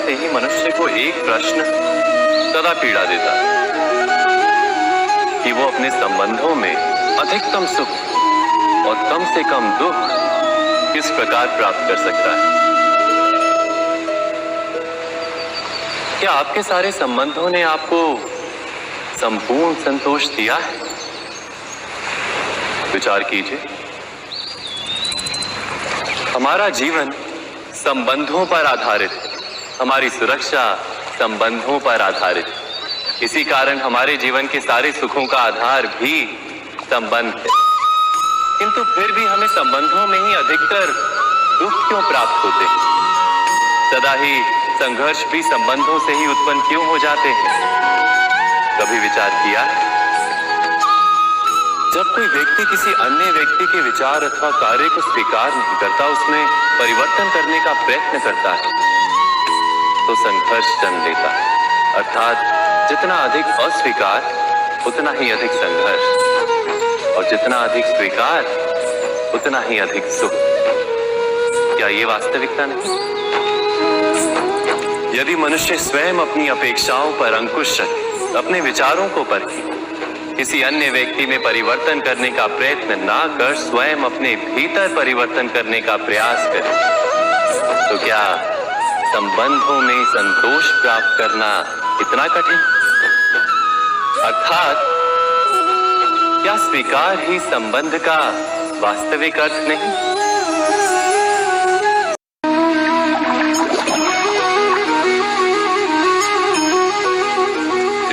से ही मनुष्य को एक प्रश्न सदा पीड़ा देता है कि वो अपने संबंधों में अधिकतम सुख और कम से कम दुख किस प्रकार प्राप्त कर सकता है। क्या आपके सारे संबंधों ने आपको संपूर्ण संतोष दिया है? विचार कीजिए। हमारा जीवन संबंधों पर आधारित है, हमारी सुरक्षा संबंधों पर आधारित है। इसी कारण हमारे जीवन के सारे सुखों का आधार भी संबंध है। किंतु फिर भी हमें संबंधों में ही अधिकतर दुख क्यों प्राप्त होते हैं? सदा ही संघर्ष भी संबंधों से ही उत्पन्न क्यों हो जाते हैं? कभी विचार किया है? जब कोई व्यक्ति किसी अन्य व्यक्ति के विचार अथवा कार्य को स्वीकार नहीं करता, उसमें परिवर्तन करने का प्रयत्न करता है, तो संघर्ष जन्म लेता है। अर्थात जितना अधिक अस्वीकार उतना ही अधिक संघर्ष, और जितना अधिक स्वीकार उतना ही अधिक सुख। क्या ये वास्तविकता नहीं? यदि मनुष्य स्वयं अपनी अपेक्षाओं पर अंकुश रखे, अपने विचारों को परखे, किसी अन्य व्यक्ति में परिवर्तन करने का प्रयत्न ना कर स्वयं अपने भीतर परिवर्तन करने का प्रयास करे, तो क्या संबंधों में संतोष प्राप्त करना इतना कठिन? अर्थात क्या स्वीकार ही संबंध का वास्तविक अर्थ नहीं?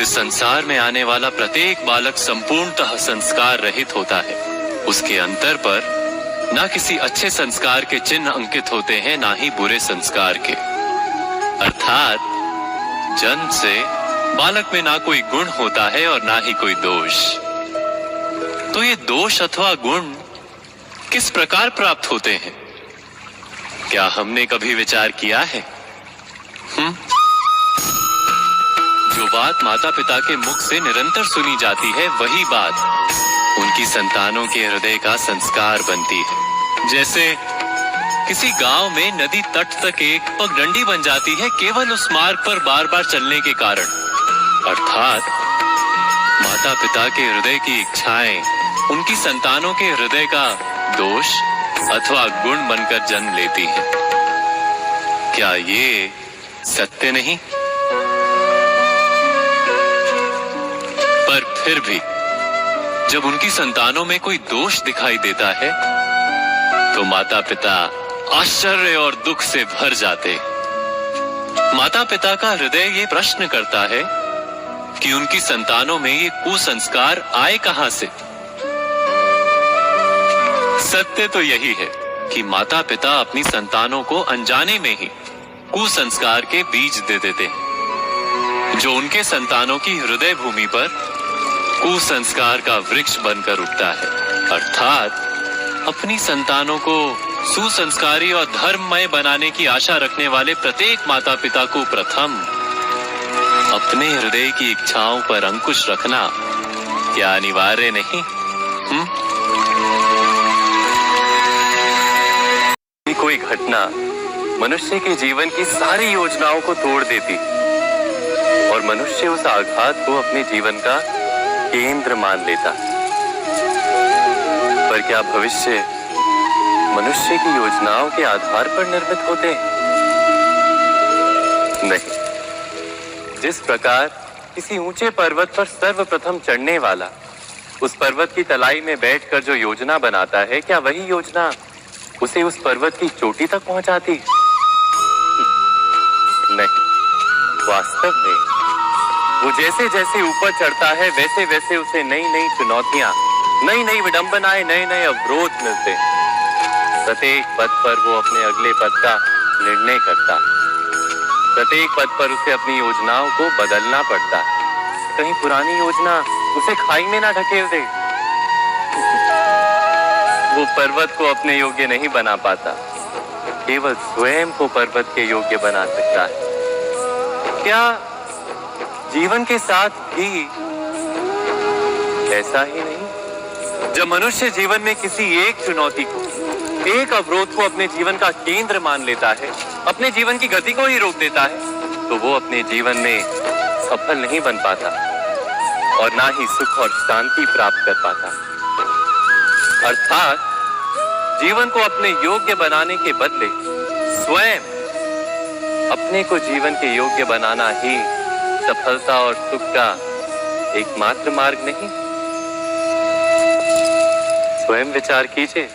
इस संसार में आने वाला प्रत्येक बालक संपूर्णतः संस्कार रहित होता है। उसके अंतर पर ना किसी अच्छे संस्कार के चिन्ह अंकित होते हैं, ना ही बुरे संस्कार के। अर्थात जन्म से बालक में ना कोई गुण होता है और ना ही कोई दोष। तो ये दोष अथवा गुण किस प्रकार प्राप्त होते हैं? क्या हमने कभी विचार किया है? जो बात माता पिता के मुख से निरंतर सुनी जाती है, वही बात उनकी संतानों के हृदय का संस्कार बनती है। जैसे किसी गांव में नदी तट तक एक पगडंडी बन जाती है केवल उस मार्ग पर बार बार चलने के कारण। अर्थात माता पिता के हृदय की इच्छाएं उनकी संतानों के हृदय का दोष अथवा गुण बनकर जन्म लेती हैं। क्या ये सत्य नहीं? पर फिर भी जब उनकी संतानों में कोई दोष दिखाई देता है, तो माता पिता आश्चर्य और दुख से भर जाते। माता पिता का हृदय ये प्रश्न करता है कि उनकी संतानों में ये कुसंस्कार आए कहां से? सत्य तो यही है कि माता पिता अपनी संतानों को अनजाने में ही कुसंस्कार के बीज दे देते हैं, जो उनके संतानों की हृदय भूमि पर कुसंस्कार का वृक्ष बनकर उठता है। अर्थात अपनी संतानों को सुसंस्कारी और धर्ममय बनाने की आशा रखने वाले प्रत्येक माता पिता को प्रथम अपने हृदय की इच्छाओं पर अंकुश रखना क्या अनिवार्य नहीं? कोई घटना मनुष्य के जीवन की सारी योजनाओं को तोड़ देती और मनुष्य उस आघात को अपने जीवन का केंद्र मान लेता। पर क्या भविष्य मनुष्य की योजनाओं के आधार पर निर्मित होते हैं? नहीं। जिस प्रकार किसी ऊंचे पर्वत पर सर्वप्रथम चढ़ने वाला उस पर्वत की तलाई में बैठकर जो योजना बनाता है, क्या वही योजना उसे उस पर्वत की चोटी तक पहुंचाती? नहीं। वास्तव में वो जैसे जैसे ऊपर चढ़ता है, वैसे वैसे उसे नई नई चुनौतियां, नई नई विडंबनाएं, नए नए अवरोध मिलते। प्रत्येक पद पर वो अपने अगले पद का निर्णय करता। प्रत्येक पद पर उसे अपनी योजनाओं को बदलना पड़ता। कहीं पुरानी योजना उसे खाई में ना ढकेल दे। वो पर्वत को अपने योग्य नहीं बना पाता, केवल स्वयं को पर्वत के योग्य बना सकता है। क्या जीवन के साथ भी ऐसा ही नहीं? जब मनुष्य जीवन में किसी एक चुनौती को, एक अवरोध को अपने जीवन का केंद्र मान लेता है, अपने जीवन की गति को ही रोक देता है, तो वो अपने जीवन में सफल नहीं बन पाता और ना ही सुख और शांति प्राप्त कर पाता। अर्थात जीवन को अपने योग्य बनाने के बदले स्वयं अपने को जीवन के योग्य बनाना ही सफलता और सुख का एकमात्र मार्ग नहीं। स्वयं विचार कीजिए।